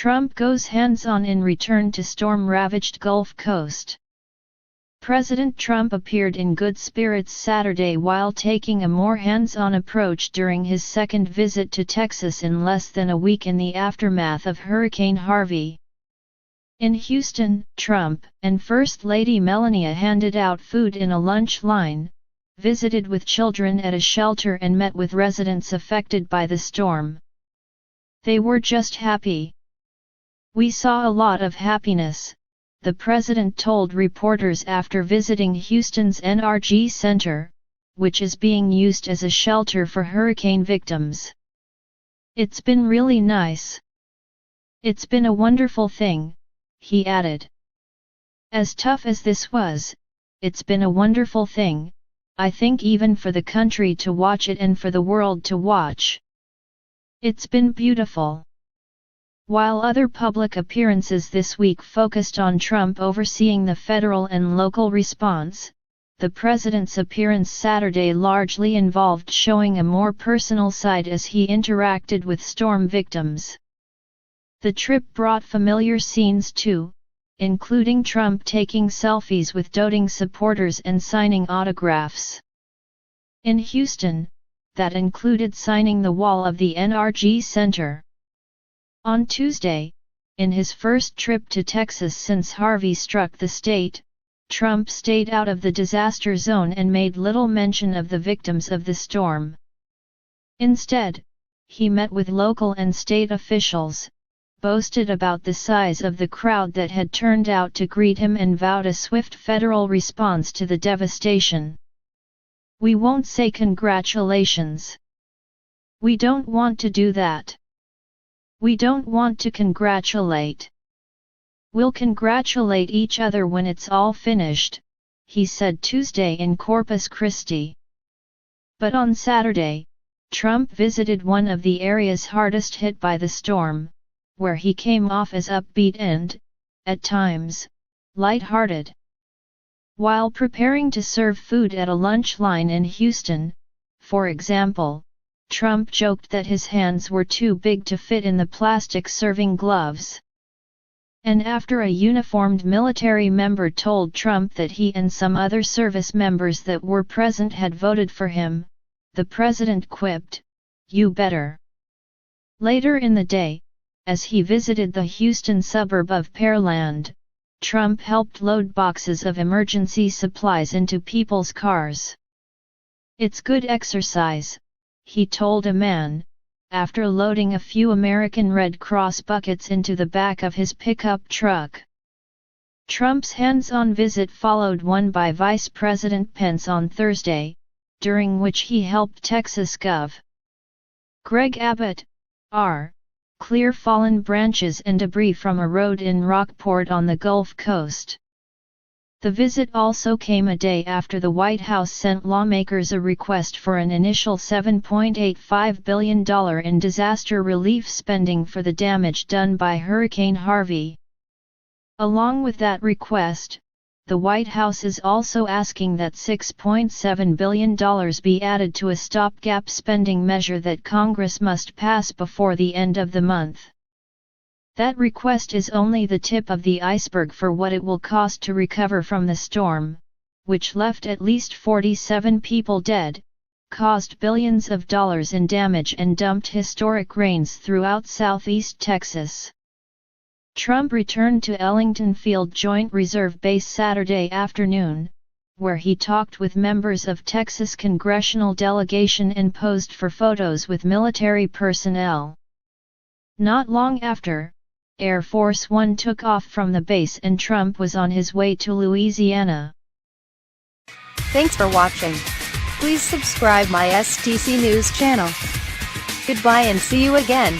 Trump goes hands-on in return to storm-ravaged Gulf Coast. President Trump appeared in good spirits Saturday while taking a more hands-on approach during his second visit to Texas in less than a week in the aftermath of Hurricane Harvey. In Houston, Trump and First Lady Melania handed out food in a lunch line, visited with children at a shelter and met with residents affected by the storm. They were just happy. "We saw a lot of happiness," the president told reporters after visiting Houston's NRG Center, which is being used as a shelter for hurricane victims. "It's been really nice. It's been a wonderful thing," he added. "As tough as this was, it's been a wonderful thing, I think, even for the country to watch it and for the world to watch. It's been beautiful." While other public appearances this week focused on Trump overseeing the federal and local response, the president's appearance Saturday largely involved showing a more personal side as he interacted with storm victims. The trip brought familiar scenes too, including Trump taking selfies with doting supporters and signing autographs. In Houston, that included signing the wall of the NRG Center. On Tuesday, in his first trip to Texas since Harvey struck the state, Trump stayed out of the disaster zone and made little mention of the victims of the storm. Instead, he met with local and state officials, boasted about the size of the crowd that had turned out to greet him and vowed a swift federal response to the devastation. "We won't say congratulations. We don't want to do that. We don't want to congratulate. We'll congratulate each other when it's all finished," he said Tuesday in Corpus Christi. But on Saturday, Trump visited one of the areas hardest hit by the storm, where he came off as upbeat and, at times, light-hearted. While preparing to serve food at a lunch line in Houston, for example, Trump joked that his hands were too big to fit in the plastic serving gloves. And after a uniformed military member told Trump that he and some other service members that were present had voted for him, the president quipped, "You better." Later in the day, as he visited the Houston suburb of Pearland, Trump helped load boxes of emergency supplies into people's cars. "It's good exercise," he told a man, after loading a few American Red Cross buckets into the back of his pickup truck. Trump's hands-on visit followed one by Vice President Pence on Thursday, during which he helped Texas Gov. Greg Abbott, clear fallen branches and debris from a road in Rockport on the Gulf Coast. The visit also came a day after the White House sent lawmakers a request for an initial $7.85 billion in disaster relief spending for the damage done by Hurricane Harvey. Along with that request, the White House is also asking that $6.7 billion be added to a stopgap spending measure that Congress must pass before the end of the month. That request is only the tip of the iceberg for what it will cost to recover from the storm, which left at least 47 people dead, caused billions of dollars in damage and dumped historic rains throughout southeast Texas. Trump returned to Ellington Field Joint Reserve Base Saturday afternoon, where he talked with members of Texas congressional delegation and posed for photos with military personnel. Not long after, Air Force One took off from the base and Trump was on his way to Louisiana. Thanks for watching. Please subscribe my STC News channel. Goodbye and see you again.